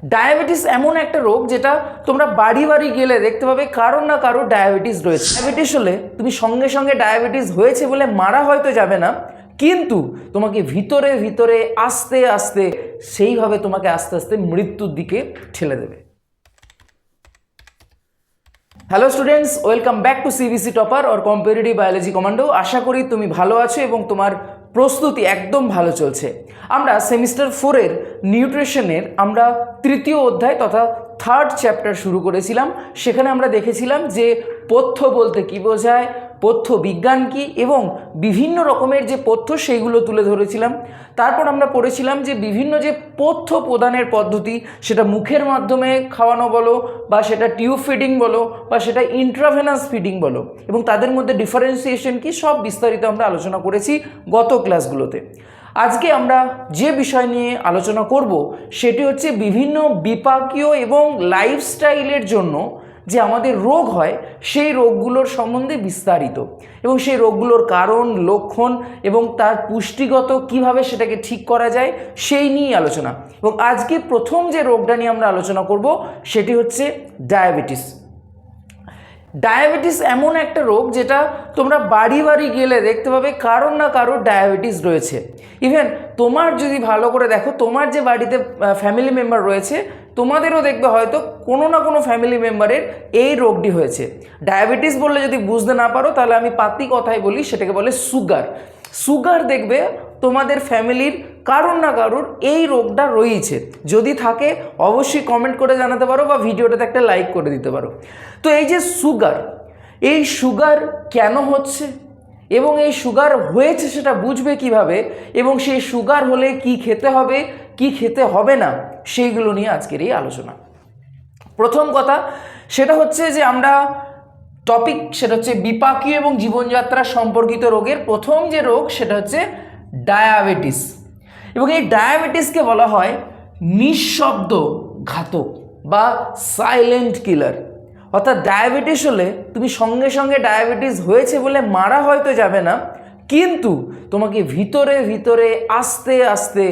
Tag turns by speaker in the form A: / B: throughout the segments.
A: Diabetes এমন একটা রোগ যেটা তোমরা বাড়ি বাড়ি গেলে দেখতে পাবে কারোর না কারোর ডায়াবেটিস রয়েছে। ডায়াবেটিস হলে তুমি সঙ্গে সঙ্গে ডায়াবেটিস হয়েছে বলে মারা হয়তো যাবে না, কিন্তু তোমাকে ভিতরে ভিতরে আস্তে আস্তে সেইভাবে তোমাকে আস্তে আস্তে মৃত্যুর দিকে ঠেলে দেবে। Hello students, welcome back to CBC topper or competitive biology commando. আশা করি তুমি ভালো আছো এবং তোমার প্রস্তুতি একদম ভালো চলছে। আমরা সেমিস্টার 4-এর নিউট্রিশনের আমরা তৃতীয় অধ্যায় তথা থার্ড চ্যাপ্টার শুরু করেছিলাম। সেখানে আমরা দেখেছিলাম যে পথ্য বলতে কী বোঝায়, পথ্য বিজ্ঞান কী এবং বিভিন্ন রকমের যে পথ্য সেইগুলো তুলে ধরেছিলাম। তারপর আমরা পড়েছিলাম যে বিভিন্ন যে পথ্য প্রদানের পদ্ধতি, সেটা মুখের মাধ্যমে খাওয়ানো বলো বা সেটা টিউব ফিডিং বলো বা সেটা ইন্ট্রাভেনাস ফিডিং বলো, এবং তাদের মধ্যে ডিফারেন্সিয়েশন কি সব বিস্তারিত আমরা আলোচনা করেছি গত ক্লাসগুলোতে। আজকে আমরা যে বিষয় নিয়ে আলোচনা করব সেটি হচ্ছে বিভিন্ন বিপাকীয় এবং লাইফস্টাইলের জন্য যে আমাদের রোগ হয় সেই রোগগুলোর সম্বন্ধে বিস্তারিত, এবং সেই রোগগুলোর কারণ, লক্ষণ এবং তার পুষ্টিগত কিভাবে সেটাকে ঠিক করা যায় সেই নিয়েই আলোচনা। এবং আজকে প্রথম যে রোগটা নিয়ে আমরা আলোচনা করব সেটি হচ্ছে ডায়াবেটিস। ডায়াবেটিস এমন একটা রোগ যেটা তোমরা বাড়ি বাড়ি গেলে দেখতে পাবে কারোর না কারোর ডায়াবেটিস রয়েছে। ইভেন তোমার যদি ভালো করে দেখো, তোমার যে বাড়িতে ফ্যামিলি মেম্বার রয়েছে তোমাদেরও দেখবে হয়তো কোনো না কোনো ফ্যামিলি মেম্বারের এই রোগটি হয়েছে। ডায়াবেটিস বললে যদি বুঝতে না পারো তাহলে আমি পাতি কথায় বলি, সেটাকে বলে সুগার। সুগার দেখবে তোমাদের ফ্যামিলির কারোর না কারোর এই রোগটা রয়েছে। যদি থাকে অবশ্যই কমেন্ট করে জানাতে পারো বা ভিডিওটাতে একটা লাইক করে দিতে পারো। তো এই যে সুগার, এই সুগার কেন হচ্ছে এবং এই সুগার হয়েছে সেটা বুঝবে কিভাবে, এবং সেই সুগার হলে কি খেতে হবে কি খেতে হবে না সেইগুলো নিয়ে আজকের এই আলোচনা। প্রথম কথা সেটা হচ্ছে যে আমরা টপিক সেটা হচ্ছে বিপাকীয় এবং জীবনযাত্রা সম্পর্কিত রোগের প্রথম যে রোগ সেটা হচ্ছে ডায়াবেটিস। এবং এই ডায়াবেটিসকে বলা হয় নিঃশব্দ ঘাতক বা সাইলেন্ট কিলার। অর্থাৎ ডায়াবেটিস হলে তুমি সঙ্গে সঙ্গে ডায়াবেটিস হয়েছে বলে মারা হয়তো যাবে না, কিন্তু তোমাকে ভিতরে ভিতরে আস্তে আস্তে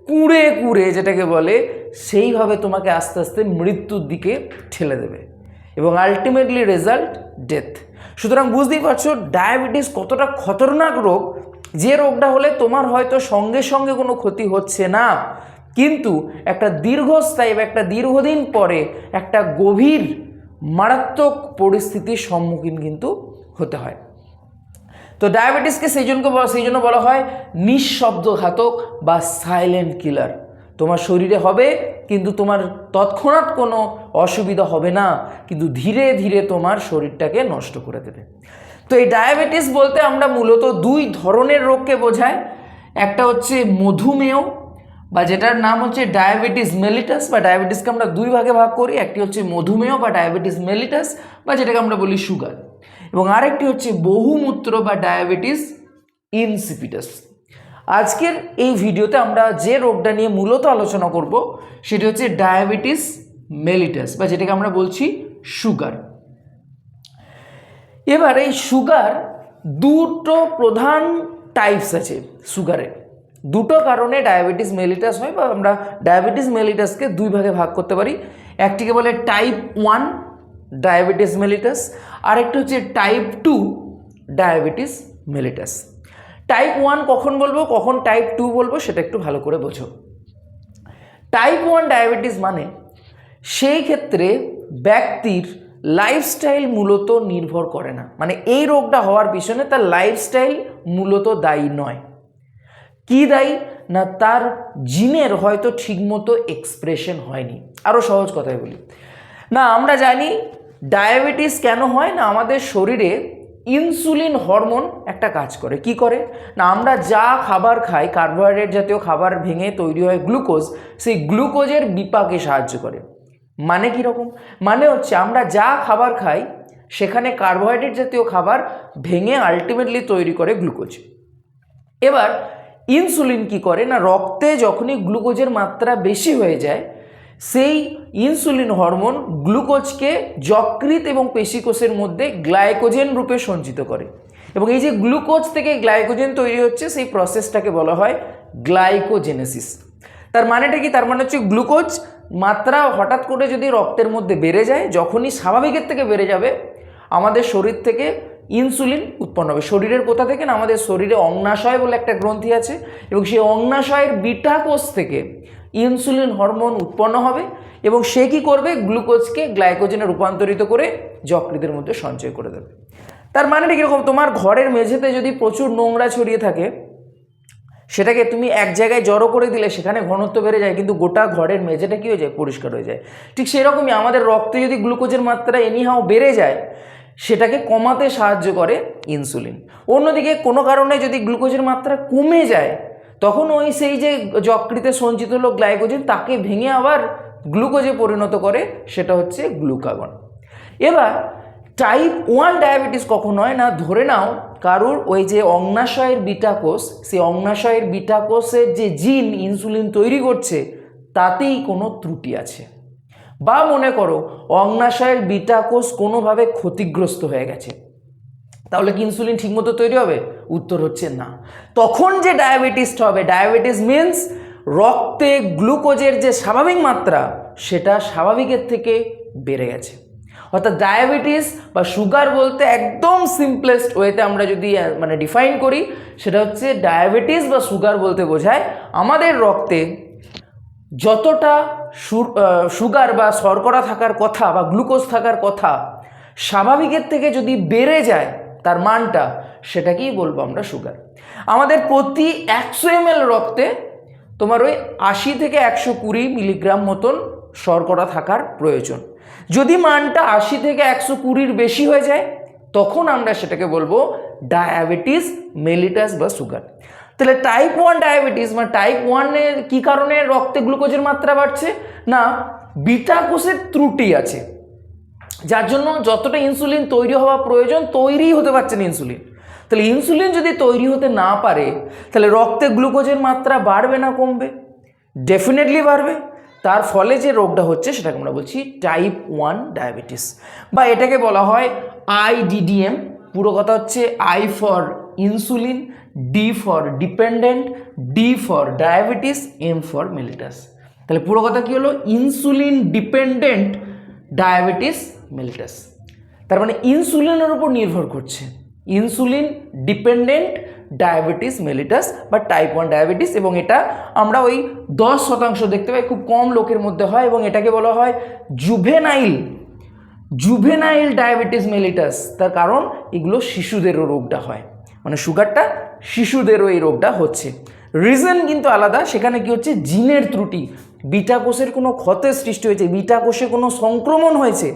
A: কুঁড়ে কুঁড়ে যেটাকে বলে সেইভাবে তোমাকে আস্তে আস্তে মৃত্যুর দিকে ঠেলে দেবে এবং আলটিমেটলি রেজাল্ট ডেথ। সুতরাং বুঝতেই পারছো ডায়াবেটিস কতটা খতরনাক রোগ, যে রোগটা হলে তোমার হয়তো সঙ্গে সঙ্গে কোনো ক্ষতি হচ্ছে না, কিন্তু একটা দীর্ঘস্থায়ী বা একটা দীর্ঘদিন পরে একটা গভীর মারাত্মক পরিস্থিতির সম্মুখীন কিন্তু হতে হয়। তো ডায়াবেটিসকে সেই জন্য বলা হয় নিঃশব্দ ঘাতক বা সাইলেন্ট কিলার। তোমার শরীরে হবে কিন্তু তোমার তৎক্ষণাৎ কোনো অসুবিধা হবে না, কিন্তু ধীরে ধীরে তোমার শরীরটাকে নষ্ট করে দেবে। তো এই ডায়াবেটিস বলতে আমরা মূলত দুই ধরনের রোগকে বোঝায়। একটা হচ্ছে মধুমেহ বা যেটার নাম হচ্ছে ডায়াবেটিস মেলিটাস, বা ডায়াবেটিসকে আমরা দুই ভাগে ভাগ করি। একটি হচ্ছে মধুমেহ বা ডায়াবেটিস মেলিটাস বা যেটাকে আমরা বলি সুগার, এবং আরেকটি হচ্ছে বহুমূত্র বা ডায়াবেটিস ইনসিপিটাস। আজকের এই ভিডিওতে আমরা যে রোগটা নিয়ে মূলত আলোচনা করব সেটি হচ্ছে ডায়াবেটিস মেলিটাস বা যেটাকে আমরা বলছি সুগার। এবার এই সুগার দুটো প্রধান টাইপস আছে। সুগারের দুটো কারণে ডায়াবেটিস মেলিটাস হয়, বা আমরা ডায়াবেটিস মেলিটাসকে দুই ভাগে ভাগ করতে পারি। একটিকে বলে টাইপ 1 ডায়াবেটিস মেলিটাস, আরেকটি হচ্ছে টাইপ 2 ডায়াবেটিস মেলিটাস। টাইপ 1 কখন বলবো, কখন টাইপ 2 বলবো সেটা একটু ভালো করে বোঝো। টাইপ 1 ডায়াবেটিস মানে সেই ক্ষেত্রে ব্যক্তির লাইফস্টাইল মূলত নির্ভর করে না, মানে এই রোগটা হওয়ার পিছনে তার লাইফস্টাইল মূলত দায়ী নয়। কি দায়ী না, তার জিনের হয়তো ঠিকমতো এক্সপ্রেশন হয়নি। আরও সহজ কথায় বলি না, আমরা জানি ডায়াবেটিস কেন হয় না, আমাদের শরীরে ইনসুলিন হরমোন একটা কাজ করে। কি করে না, আমরা যা খাবার খাই, কার্বোহাইড্রেট জাতীয় খাবার ভেঙে তৈরি হয় গ্লুকোজ, সেই গ্লুকোজের বিপাকে সাহায্য করে। মানে কীরকম, মানে হচ্ছে আমরা যা খাবার খাই সেখানে কার্বোহাইড্রেট জাতীয় খাবার ভেঙে আলটিমেটলি তৈরি করে গ্লুকোজ। এবার ইনসুলিন কি করে না, রক্তে যখনই গ্লুকোজের মাত্রা বেশি হয়ে যায় সেই ইনসুলিন হরমোন গ্লুকোজকে যকৃৎ এবং পেশিকোষের মধ্যে গ্লাইকোজেন রূপে সঞ্চিত করে, এবং এই যে গ্লুকোজ থেকে গ্লাইকোজেন তৈরি হচ্ছে সেই প্রসেসটাকে বলা হয় গ্লাইকোজেনেসিস। তার মানেটা কি, তার মানে হচ্ছে গ্লুকোজ মাত্রা হঠাৎ করে যদি রক্তের মধ্যে বেড়ে যায়, যখনই স্বাভাবিকের থেকে বেড়ে যাবে আমাদের শরীর থেকে ইনসুলিন উৎপন্ন হবে। শরীরের কোথা থেকে না, আমাদের শরীরে অগ্নাশয় বলে একটা গ্রন্থি আছে এবং সেই অগ্নাশয়ের বিটা কোষ থেকে ইনসুলিন হরমোন উৎপন্ন হবে এবং সে কী করবে, গ্লুকোজকে গ্লাইকোজেনে রূপান্তরিত করে যকৃতের মধ্যে সঞ্চয় করে দেবে। তার মানে কীরকম, তোমার ঘরের মেঝেতে যদি প্রচুর নোংরা ছড়িয়ে থাকে, সেটাকে তুমি এক জায়গায় জড়ো করে দিলে সেখানে ঘনত্ব বেড়ে যায়, কিন্তু গোটা ঘরের মেঝেটা কী হয়ে যায়, পরিষ্কার হয়ে যায়। ঠিক সেরকমই আমাদের রক্তে যদি গ্লুকোজের মাত্রা এনিহাও বেড়ে যায়, সেটাকে কমাতে সাহায্য করে ইনসুলিন। অন্যদিকে কোনো কারণে যদি গ্লুকোজের মাত্রা কমে যায়, তখন ওই সেই যে যকৃতে সঞ্চিত হলো গ্লাইকোজেন, তাকে ভেঙে আবার গ্লুকোজে পরিণত করে, সেটা হচ্ছে গ্লুকাগন। এবার টাইপ 1 ডায়াবেটিস কখন হয় না, ধরে নাও কারুর ওই যে অগ্নাশয়ের বিটা কোষ, সেই অগ্নাশয়ের বিটা কোষের যে জিন ইনসুলিন তৈরি করছে তাতেই কোনো ত্রুটি আছে, বা মনে করো অগ্নাশয়ের বিটা কোষ কোনোভাবে ক্ষতিগ্রস্ত হয়ে গেছে, তাহলে কি ইনসুলিন ঠিকমতো তৈরি হবে? উত্তর হচ্ছে না। তখন যে ডায়াবেটিসটা হবে, ডায়াবেটিস মিন্স রক্তে গ্লুকোজের যে স্বাভাবিক মাত্রা সেটা স্বাভাবিকের থেকে বেড়ে গেছে। অর্থাৎ ডায়াবেটিস বা সুগার বলতে একদম সিম্পলেস্ট ওয়েতে আমরা যদি মানে ডিফাইন করি, সেটা হচ্ছে ডায়াবেটিস বা সুগার বলতে বোঝায় আমাদের রক্তে যতটা সুগার বা শর্করা থাকার কথা বা গ্লুকোজ থাকার কথা স্বাভাবিকের থেকে যদি বেড়ে যায় তার মানটা, সেটাকেই বলবো আমরা সুগার। আমাদের প্রতি 100 ml রক্তে তোমার ওই 80 থেকে 120 মিলিগ্রাম মতন শর্করা থাকার প্রয়োজন। যদি মানটা 80 থেকে 120-র বেশি হয়ে যায়, তখন আমরা সেটাকে বলবো ডায়াবেটিস মেলিটাস বা সুগার। তাহলে টাইপ 1 ডায়াবেটিস মানে টাইপ 1-এর কী কারণে রক্তে গ্লুকোজের মাত্রা বাড়ছে না, বিটা কোষের ত্রুটি আছে, যার জন্য যতটা ইনসুলিন তৈরি হওয়া প্রয়োজন তৈরিই হতে পারছে না ইনসুলিন। তাহলে ইনসুলিন যদি তৈরি হতে না পারে, তাহলে রক্তে গ্লুকোজের মাত্রা বাড়বে না কমবে? ডেফিনেটলি বাড়বে। তার ফলে যে রোগটা হচ্ছে সেটাকে আমরা বলছি টাইপ 1 ডায়াবেটিস, বা এটাকে বলা হয় IDDM। পুরো কথা হচ্ছে I for insulin, D for dependent, D for diabetes, M for mellitus. তাহলে পুরো কথা কী হলো, ইনসুলিন ডিপেন্ডেন্ট ডায়াবেটিস মেলিটাস। তার মানে ইনসুলিনের উপর নির্ভর করছে, ইনসুলিন ডিপেন্ডেন্ট ডায়াবেটিস মেলিটাস বা টাইপ 1 ডায়াবেটিস। এবং এটা আমরা ওই 10% দেখতে পাই, খুব কম লোকের মধ্যে হয়, এবং এটাকে বলা হয় জুভেনাইল ডায়াবেটিস মেলিটাস। তার কারণ এগুলো শিশুদেরও রোগটা হয়, মানে সুগারটা শিশুদেরও এই রোগটা হচ্ছে। রিজন কিন্তু আলাদা, সেখানে কি হচ্ছে, জিনের ত্রুটি, বিটা কোষের কোনো ক্ষতের সৃষ্টি হয়েছে, বিটা কোষে কোনো সংক্রমণ হয়েছে,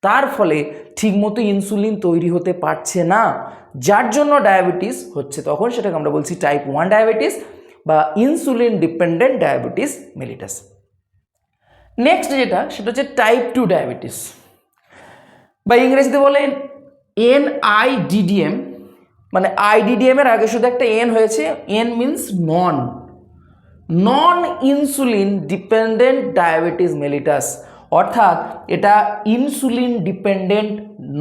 A: তার ফলে ঠিকমতো ইনসুলিন তৈরি হতে পারছে না, যার জন্য ডায়াবেটিস হচ্ছে। তখন সেটাকে আমরা বলছি টাইপ 1 ডায়াবেটিস বা insulin dependent diabetes mellitus. Next যেটা, সেটা হচ্ছে টাইপ 2 ডায়াবেটিস, বা ইংরেজিতে বলেন NIDDM। মানে IDDM এর আগে শুধু একটা N হয়েছে, N মিন্স নন ইনসুলিন ডিপেন্ডেন্ট ডায়াবেটিস মেলিটাস। অর্থাৎ এটা ইনসুলিন ডিপেন্ডেন্ট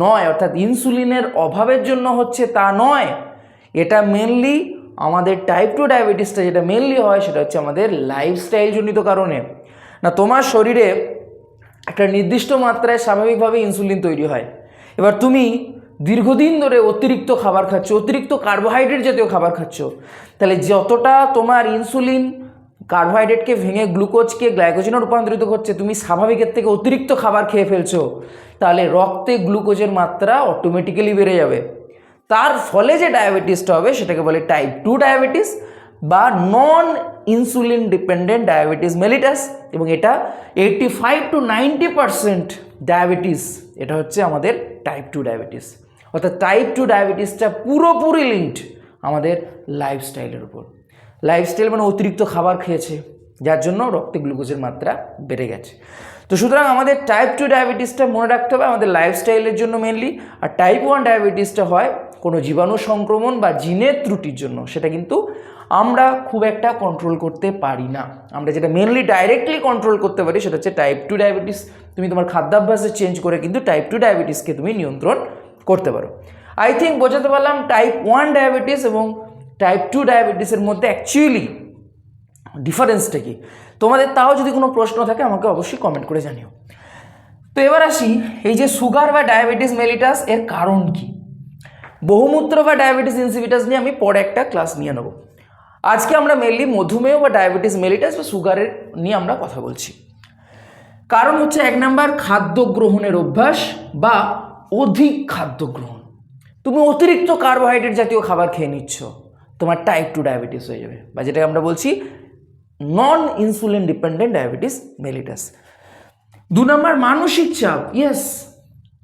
A: নয়, অর্থাৎ ইনসুলিনের অভাবের জন্য হচ্ছে তা নয়। এটা মেনলি আমাদের টাইপ 2 ডায়াবেটিসটা যেটা মেনলি হয় সেটা হচ্ছে আমাদের লাইফস্টাইল জনিত কারণে। না, তোমার শরীরে একটা নির্দিষ্ট মাত্রায় স্বাভাবিকভাবে ইনসুলিন তৈরি হয়, এবার তুমি দীর্ঘদিন ধরে অতিরিক্ত খাবার খাচ্ছ, অতিরিক্ত কার্বোহাইড্রেট জাতীয় খাবার খাচ্ছ, তাহলে যতটা তোমার ইনসুলিন কার্বোহাইড্রেটকে ভেঙে গ্লুকোজকে গ্লাইকোজেনে রূপান্তরিত করছে, তুমি স্বাভাবিকের থেকে অতিরিক্ত খাবার খেয়ে ফেলছো, তাহলে রক্তে গ্লুকোজের মাত্রা অটোমেটিক্যালি বেড়ে যাবে। তার ফলে যে ডায়াবেটিসটা হবে সেটাকে বলে টাইপ 2 ডায়াবেটিস বা নন ইনসুলিন ডিপেন্ডেন্ট ডায়াবেটিস মেলিটাস। এবং এটা 85 to 90% ডায়াবেটিস, এটা হচ্ছে আমাদের টাইপ 2 ডায়াবেটিস। অর্থাৎ টাইপ 2 ডায়াবেটিসটা পুরোপুরি লিঙ্কড আমাদের লাইফস্টাইলের উপর। লাইফস্টাইল মানে অতিরিক্ত খাবার খেয়েছে, যার জন্য রক্তে গ্লুকোজের মাত্রা বেড়ে গেছে। তো সুতরাং আমাদের টাইপ 2 ডায়াবেটিসটা মনে রাখতে হবে আমাদের লাইফস্টাইলের জন্য মেনলি, আর টাইপ 1 ডায়াবেটিসটা হয় কোনো জীবাণু সংক্রমণ বা জিনের ত্রুটির জন্য। সেটা কিন্তু আমরা খুব একটা কন্ট্রোল করতে পারি না। আমরা যেটা মেনলি ডাইরেক্টলি কন্ট্রোল করতে পারি সেটা হচ্ছে টাইপ 2 ডায়াবেটিস। তুমি তোমার খাদ্যাভ্যাসে চেঞ্জ করে কিন্তু টাইপ 2 ডায়াবেটিসকে তুমি নিয়ন্ত্রণ করতে পারো। আই থিঙ্ক বোঝাতে পারলাম টাইপ 1 ডায়াবেটিস এবং টাইপ 2 ডায়াবেটিসের মধ্যে অ্যাকচুয়ালি ডিফারেন্সটা কি। তোমাদের তাও যদি কোনো প্রশ্ন থাকে আমাকে অবশ্যই কমেন্ট করে জানিও। তো এবার আসি, এই যে সুগার বা ডায়াবেটিস মেলিটাস এর কারণ কি? বহুমূত্র বা ডায়াবেটিস ইনসিপিটাস নিয়ে আমি পরে একটা ক্লাস নিয়ে নেব। আজকে আমরা মেনলি মধুমেহ বা ডায়াবেটিস মেলিটাস বা সুগারের নিয়ে আমরা কথা বলছি। কারণ হচ্ছে 1 নাম্বার খাদ্য গ্রহণের অভ্যাস বা অধিক খাদ্য গ্রহণ। তুমি অতিরিক্ত কার্বোহাইড্রেট জাতীয় খাবার খেয়ে নিচ্ছ, তোমার টাইপ 2 ডায়াবেটিস হয়ে যাবে, বা যেটাকে আমরা বলছি নন insulin dependent diabetes mellitus. 2 number মানসিক চাপ, ইয়েস,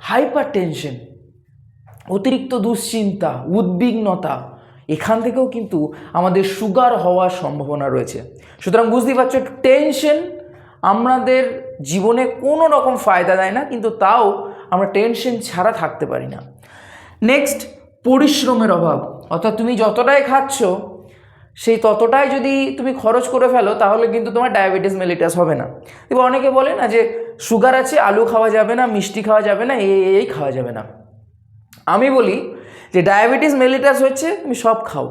A: হাইপার টেনশন, অতিরিক্ত দুশ্চিন্তা, উদ্বিগ্নতা, এখান থেকেও কিন্তু আমাদের সুগার হওয়ার সম্ভাবনা রয়েছে। সুতরাং বুঝতেই পারছো, টেনশন আমাদের জীবনে কোনো রকম ফায়দা দেয় না, কিন্তু তাও আমরা টেনশন ছাড়া থাকতে পারি না। নেক্সট, পরিশ্রমের অভাব, অর্থাৎ তুমি যতটাই খাচ্ছ সেই ততটাই যদি তুমি খরচ করে ফেলো তাহলে কিন্তু তোমার ডায়াবেটিস মেলিটাস হবে না। এবার অনেকে বলে না যে সুগার আছে, আলু খাওয়া যাবে না, মিষ্টি খাওয়া যাবে না, এই খাওয়া যাবে না। আমি বলি যে ডায়াবেটিস মেলিটাস হচ্ছে তুমি সব খাও,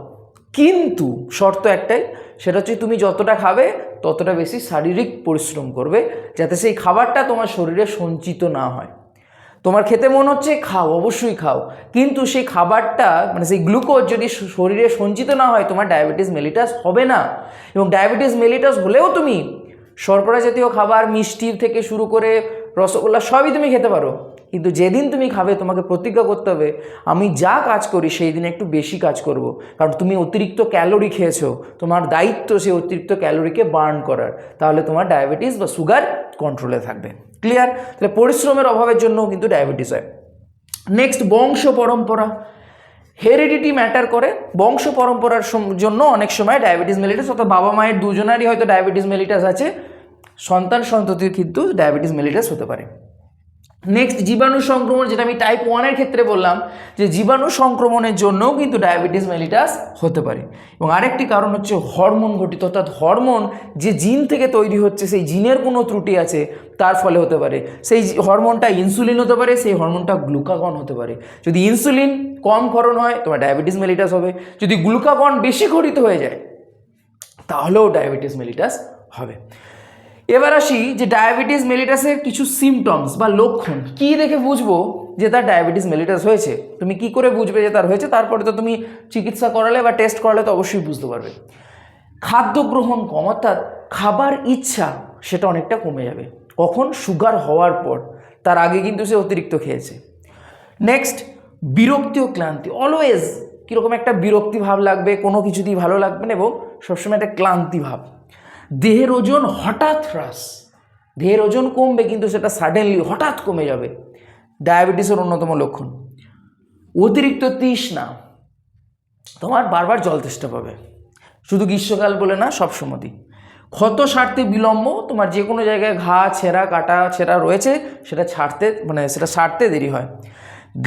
A: কিন্তু শর্ত একটাই, সেটা হচ্ছে তুমি যতটা খাবে ততটা বেশি শারীরিক পরিশ্রম করবে, যাতে সেই খাবারটা তোমার শরীরে সঞ্চিত না হয়। তোমার খেতে মন হচ্ছে, খাও, অবশ্যই খাও, কিন্তু সেই খাবারটা মানে সেই গ্লুকোজ যদি শরীরে সঞ্চিত না হয় তোমার ডায়াবেটিস মেলিটাস হবে না। এবং ডায়াবেটিস মেলিটাস হলেও তুমি শর্করা জাতীয় খাবার, মিষ্টি থেকে শুরু করে রসগোল্লা সবই তুমি খেতে পারো, কিন্তু যেদিন তুমি খাবে তোমাকে প্রতিজ্ঞা করতে হবে আমি যা কাজ করি সেই দিনে একটু বেশি কাজ করব, কারণ তুমি অতিরিক্ত ক্যালোরি খেয়েছো, তোমার দায়িত্ব সেই অতিরিক্ত ক্যালোরিকে বার্ন করার, তাহলে তোমার ডায়াবেটিস বা সুগার কন্ট্রোলে থাকবে। ক্লিয়ার? তাহলে পরিশ্রমের অভাবের জন্যও কিন্তু ডায়াবেটিস হয়। নেক্সট, বংশ পরম্পরা, হেরিডিটি ম্যাটার করে। বংশ পরম্পরার জন্য অনেক সময় ডায়াবেটিস মেলিটাস, অর্থাৎ বাবা মায়ের দুজনারই হয়তো ডায়াবেটিস মেলিটাস আছে, সন্তান সন্ততির কিন্তু ডায়াবেটিস মেলিটাস হতে পারে। নেক্সট, জীবাণু সংক্রমণ, যেটা আমি টাইপ 1-এর ক্ষেত্রে বললাম যে জীবাণু সংক্রমণের জন্যও কিন্তু ডায়াবেটিস মেলিটাস হতে পারে। এবং আরেকটি কারণ হচ্ছে হরমোন ঘটিত, অর্থাৎ হরমোন যে জিন থেকে তৈরি হচ্ছে সেই জিনের কোনো ত্রুটি আছে তার ফলে হতে পারে। সেই হরমোনটা ইনসুলিন হতে পারে, সেই হরমোনটা গ্লুকাগন হতে পারে। যদি ইনসুলিন কম ক্ষরণ হয় তোমার ডায়াবেটিস মেলিটাস হবে, যদি গ্লুকাগন বেশি ক্ষরিত হয়ে যায় তাহলেও ডায়াবেটিস মেলিটাস হবে। এবার আসি যে ডায়াবেটিস মেলিটাসের কিছু সিমটমস বা লক্ষণ, কি দেখে বুঝবো যে তার ডায়াবেটিস মেলিটাস হয়েছে। তুমি কি করে বুঝবে যে তার হয়েছে? তারপরে তো তুমি চিকিৎসা করালে বা টেস্ট করালে তো অবশ্যই বুঝতে পারবে। খাদ্য গ্রহণ কম, অর্থাৎ খাবার ইচ্ছা সেটা অনেকটা কমে যাবে। কখন? সুগার হওয়ার পর, তার আগে কিন্তু সে অতিরিক্ত খেয়েছে। নেক্সট, বিরক্তি ও ক্লান্তি, অলওয়েজ কীরকম একটা বিরক্তি ভাব লাগবে, কোনো কিছুতেই ভালো লাগবে না এবং সবসময় একটা ক্লান্তি ভাব। দেহের ওজন হঠাৎ হ্রাস, দেহের ওজন কমবে কিন্তু সেটা সাডেনলি হঠাৎ কমে যাবে, ডায়াবেটিসের অন্যতম লক্ষণ। অতিরিক্ত তৃষ্ণা, তোমার বারবার জল তেষ্টা পাবে, শুধু গ্রীষ্মকাল বলে না, সবসময়ই। ক্ষত সারতে বিলম্ব, তোমার যে কোনো জায়গায় ঘা, ছেঁড়া, কাটা ছেঁড়া রয়েছে সেটা সারতে দেরি হয়।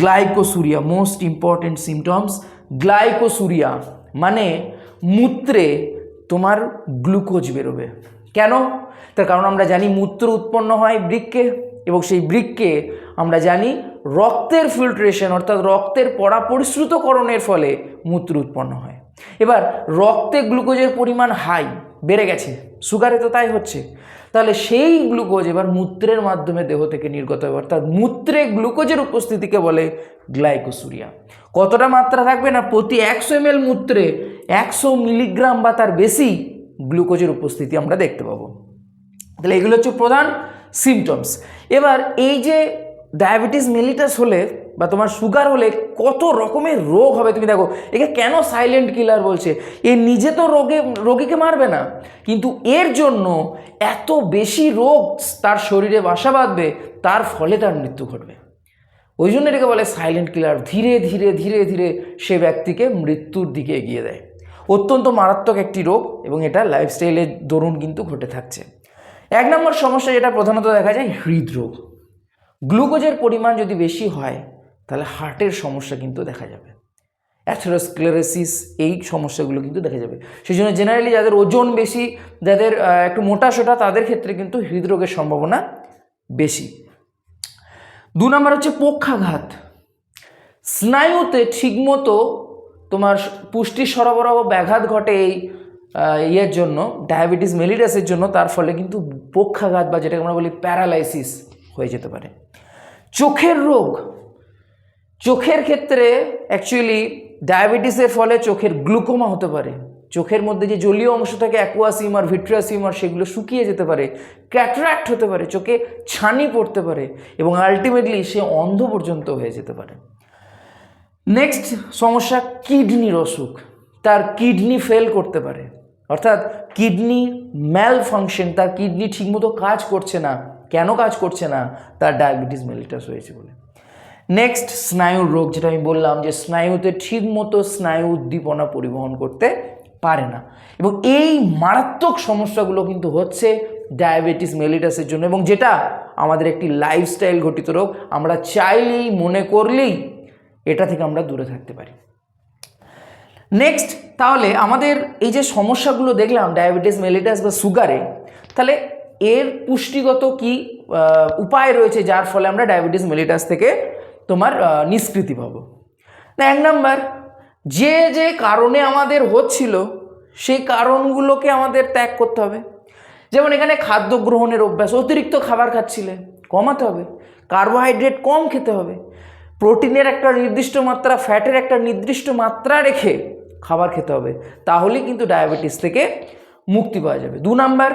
A: Glycosuria, most important symptoms. Glycosuria মানে মূত্রে তোমার গ্লুকোজ বেরোবে। কেন? তার কারণ আমরা জানি মূত্র উৎপন্ন হয় বৃক্কে, এবং সেই বৃক্কে আমরা জানি রক্তের ফিল্ট্রেশন অর্থাৎ রক্তের পরিশ্রুতকরণের ফলে মূত্র উৎপন্ন হয়। এবার রক্তে গ্লুকোজের পরিমাণ হাই, বেড়ে গেছে, সুগারে তো তাই হচ্ছে, তাহলে সেই গ্লুকোজ এবার মূত্রের মাধ্যমে দেহ থেকে নির্গত হবে, অর্থাৎ মূত্রে গ্লুকোজের উপস্থিতিকে বলে গ্লাইকোসুরিয়া। কতটা মাত্রা থাকবে না, প্রতি 100 ml মূত্রে 100 মিলিগ্রাম বা তার বেশি গ্লুকোজের উপস্থিতি আমরা দেখতে পাবো। তাহলে এগুলো হচ্ছে প্রধান সিমটমস। এবার এই যে ডায়াবেটিস মেলিটাস হলে বা তোমার সুগার হলে কত রকমের রোগ হবে তুমি দেখো। একে কেন সাইলেন্ট কিলার বলছে? এ নিজে তো রোগীকে মারবে না, কিন্তু এর জন্য এত বেশি রোগ তার শরীরে বাসা বাঁধবে, তার ফলে তার মৃত্যু ঘটবে। ওই জন্য এটাকে বলে সাইলেন্ট কিলার। ধীরে ধীরে ধীরে ধীরে সে ব্যক্তিকে মৃত্যুর দিকে এগিয়ে দেয়। অত্যন্ত মারাত্মক একটি রোগ এবং এটা লাইফস্টাইলের দরুন কিন্তু ঘটে থাকছে। 1 নম্বর সমস্যা যেটা প্রধানত দেখা যায়, হৃদরোগ। গ্লুকোজের পরিমাণ যদি বেশি হয় তাহলে হার্টের সমস্যা কিন্তু দেখা যাবে, অ্যাথেরোস্ক্লেরোসিস, এই সমস্যাগুলো কিন্তু দেখা যাবে। সেই জন্য জেনারেলি যাদের ওজন বেশি, যাদের একটু মোটাসোটা, তাদের ক্ষেত্রে কিন্তু হৃদরোগের সম্ভাবনা বেশি। 2 নম্বর হচ্ছে পক্ষাঘাত। স্নায়ুতে ঠিকমতো তোমার পুষ্টি সরবরাহ ব্যাঘাত ঘটে এই ইয়ের জন্য, ডায়াবেটিস মেলিটাসের জন্য, তার ফলে কিন্তু পক্ষাঘাত বা যেটাকে আমরা বলি প্যারালাইসিস হয়ে যেতে পারে। চোখের রোগ, চোখের ক্ষেত্রে অ্যাকচুয়ালি ডায়াবেটিসের ফলে চোখের গ্লুকোমা হতে পারে, চোখের মধ্যে যে জলীয় অংশ থাকে অ্যাকুয়াস হিউমার, ভিট্রিয়াস হিউমার, সেগুলো শুকিয়ে যেতে পারে, ক্যাটারাক্ট হতে পারে, চোখে ছানি পড়তে পারে এবং আলটিমেটলি সে অন্ধ পর্যন্ত হয়ে যেতে পারে। নেক্সট সমস্যা কিডনির অসুখ, তার কিডনি ফেল করতে পারে, অর্থাৎ কিডনি ম্যাল ফাংশন, তার কিডনি ঠিকমতো কাজ করছে না। কেন কাজ করছে না? তার ডায়াবেটিস মেলিটাস হয়েছে বলে। নেক্সট স্নায়ুর রোগ, যেটা আমি বললাম যে স্নায়ুতে ঠিকমতো স্নায়ু উদ্দীপনা পরিবহন করতে পারে না, এবং এই মারাত্মক সমস্যাগুলো কিন্তু হচ্ছে ডায়াবেটিস মেলিটাসের জন্য, এবং যেটা আমাদের একটি লাইফস্টাইল ঘটিত রোগ। আমরা চাইলেই, মনে করলেই এটা থেকে আমরা দূরে থাকতে পারি। নেক্সট, তাহলে আমাদের এই যে সমস্যাগুলো দেখলাম ডায়াবেটিস মেলিটাস বা সুগারে, তাহলে এর পুষ্টিগত কি উপায় রয়েছে যার ফলে আমরা ডায়াবেটিস মেলিটাস থেকে তোমার নিষ্কৃতি পাবো? না, 1 নাম্বার, যে যে কারণে আমাদের হচ্ছিল সেই কারণগুলোকে আমাদের ত্যাগ করতে হবে। যেমন এখানে খাদ্য গ্রহণের অভ্যাস, অতিরিক্ত খাবার খাচ্ছিলে, কমাতে হবে। কার্বোহাইড্রেট কম খেতে হবে, প্রোটিনের একটা নির্দিষ্ট মাত্রা, ফ্যাটের একটা নির্দিষ্ট মাত্রা রেখে খাবার খেতে হবে, তাহলেই কিন্তু ডায়াবেটিস থেকে মুক্তি পাওয়া যাবে। 2 নাম্বার,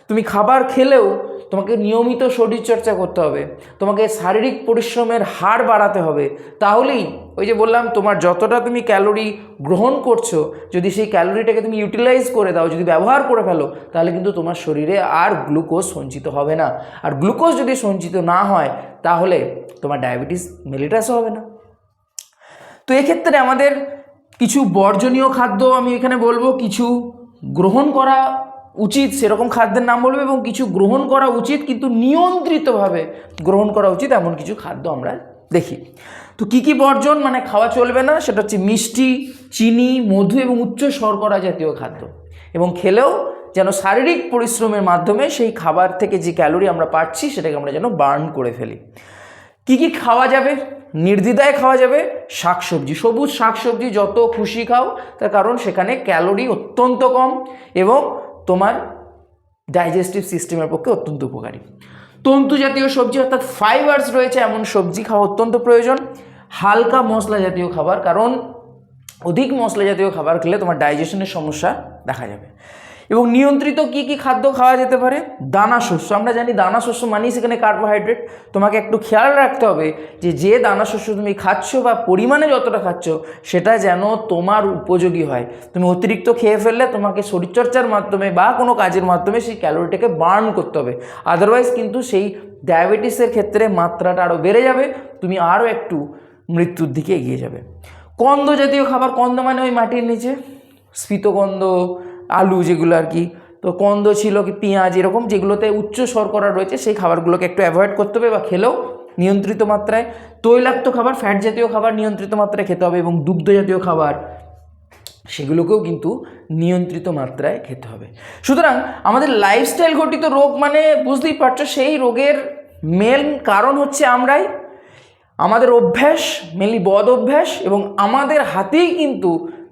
A: তুমি খাবার খেলেও তোমাকে নিয়মিত শরীরচর্চা করতে হবে, তোমাকে শারীরিক পরিশ্রমের হার বাড়াতে হবে, তাহলেই ওই যে বললাম তোমার যতটা তুমি ক্যালোরি গ্রহণ করছো, যদি সেই ক্যালোরিটাকে তুমি ইউটিলাইজ করে দাও, যদি ব্যবহার করে ফেলো, তাহলে কিন্তু তোমার শরীরে আর গ্লুকোজ সঞ্চিত হবে না, আর গ্লুকোজ যদি সঞ্চিত না হয় তাহলে তোমার ডায়াবেটিস মেলিটাসও হবে না। তো এক্ষেত্রে আমাদের কিছু বর্জনীয় খাদ্য আমি এখানে বলবো, কিছু গ্রহণ করা উচিত সেরকম খাদ্যের নাম বলবো, এবং কিছু গ্রহণ করা উচিত কিন্তু নিয়ন্ত্রিতভাবে গ্রহণ করা উচিত এমন কিছু খাদ্য আমরা দেখি। তো কি কি বর্জন মানে খাওয়া চলবে না, সেটা হচ্ছে মিষ্টি, চিনি, মধু এবং উচ্চ শর্করা জাতীয় খাদ্য, এবং খেলেও যেন শারীরিক পরিশ্রমের মাধ্যমে সেই খাবার থেকে যে ক্যালোরি আমরা পাচ্ছি সেটাকে আমরা যেন বার্ন করে ফেলি। কি কি খাওয়া যাবে? নির্দ্বিধায় খাওয়া যাবে শাকসবজি, সবুজ শাকসবজি যত খুশি খাও, তার কারণ সেখানে ক্যালোরি অত্যন্ত কম এবং তোমার ডাইজেস্টিভ সিস্টেমের পক্ষে অত্যন্ত উপকারী। তন্তু জাতীয় সবজি অর্থাৎ ফাইবার্স রয়েছে এমন সবজি খাওয়া অত্যন্ত প্রয়োজন। হালকা মশলা জাতীয় খাবার, কারণ অধিক মশলা জাতীয় খাবার খেলে তোমার ডাইজেশনের সমস্যা দেখা যাবে। এবং নিয়ন্ত্রিত কি কি খাদ্য খাওয়া যেতে পারে? দানা শস্য, আমরা জানি দানা শস্য মানেই সেখানে কার্বোহাইড্রেট। তোমাকে একটু খেয়াল রাখতে হবে যে দানা শস্য তুমি খাচ্ছ বা পরিমাণে যতটা খাচ্ছ সেটা যেন তোমার উপযোগী হয়। তুমি অতিরিক্ত খেয়ে ফেললে তোমাকে শরীরচর্চার মাধ্যমে বা কোনো কাজের মাধ্যমে সেই ক্যালোরিটাকে বার্ন করতে হবে, আদারওয়াইজ কিন্তু সেই ডায়াবেটিসের ক্ষেত্রে মাত্রাটা আরও বেড়ে যাবে, তুমি আরও একটু মৃত্যুর দিকে এগিয়ে যাবে। কন্দ জাতীয় খাবার, কন্দ মানে ওই মাটির নিচে স্ফীতকন্দ, আলু যেগুলো আর কি, তো কন্দ ছিল কি পেঁয়াজ, এরকম যেগুলোতে উচ্চ শর্করা রয়েছে সেই খাবারগুলোকে একটু অ্যাভয়েড করতে হবে বা খেলেও নিয়ন্ত্রিত মাত্রায়। তৈলাক্ত খাবার, ফ্যাট জাতীয় খাবার নিয়ন্ত্রিত মাত্রায় খেতে হবে, এবং দুগ্ধ জাতীয় খাবার সেগুলোকেও কিন্তু নিয়ন্ত্রিত মাত্রায় খেতে হবে। সুতরাং আমাদের লাইফস্টাইল ঘটিত রোগ মানে বুঝতেই পারছো, সেই রোগের মেন কারণ হচ্ছে আমরাই, আমাদের অভ্যাস, মেনলি বদ অভ্যাস, এবং আমাদের হাতেই কিন্তু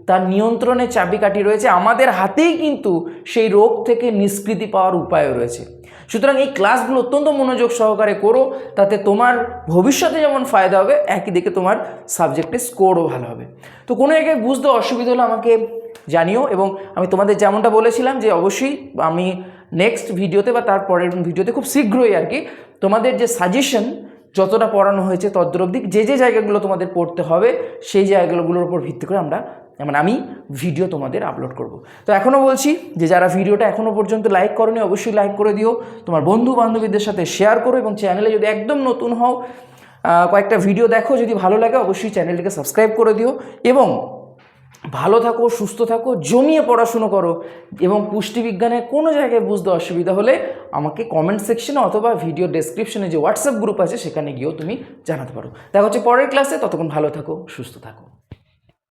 A: তার নিয়ন্ত্রণের চাবিকাঠি রয়েছে, আমাদের হাতেই কিন্তু সেই রোগ থেকে নিষ্কৃতি পাওয়ার উপায়ও রয়েছে। সুতরাং এই ক্লাসগুলো অত্যন্ত মনোযোগ সহকারে করো, তাতে তোমার ভবিষ্যতে যেমন ফায়দা হবে, একই দিকে তোমার সাবজেক্টের স্কোরও ভালো হবে। তো কোনো জায়গায় বুঝতে অসুবিধা হলে আমাকে জানিও, এবং আমি তোমাদের যেমনটা বলেছিলাম যে অবশ্যই আমি নেক্সট ভিডিওতে বা তারপরের ভিডিওতে খুব শীঘ্রই আর কি তোমাদের যে সাজেশন যতটা পড়ানো হয়েছে তদ্রুপ যে জায়গাগুলো তোমাদের পড়তে হবে সেই জায়গাগুলোর উপর ভিত্তি করে আমি ভিডিও তোমাদের আপলোড করব। তো এখনও বলছি যে যারা ভিডিওটা এখনও পর্যন্ত লাইক করোনি অবশ্যই লাইক করে দিও, তোমার বন্ধু বান্ধবীদের সাথে শেয়ার করো, এবং চ্যানেলে যদি একদম নতুন হও কয়েকটা ভিডিও দেখো, যদি ভালো লাগে অবশ্যই চ্যানেলটিকে সাবস্ক্রাইব করে দিও, এবং ভালো থাকো, সুস্থ থাকো, জমিয়ে পড়াশুনো করো, এবং পুষ্টিবিজ্ঞানের কোনো জায়গায় বুঝতে অসুবিধা হলে আমাকে কমেন্ট সেকশনে অথবা ভিডিও ডেসক্রিপশনে যে হোয়াটসঅ্যাপ গ্রুপ আছে সেখানে গিয়েও তুমি জানাতে পারো। দেখা হচ্ছে পরের ক্লাসে, ততক্ষণ ভালো থাকো, সুস্থ থাকো।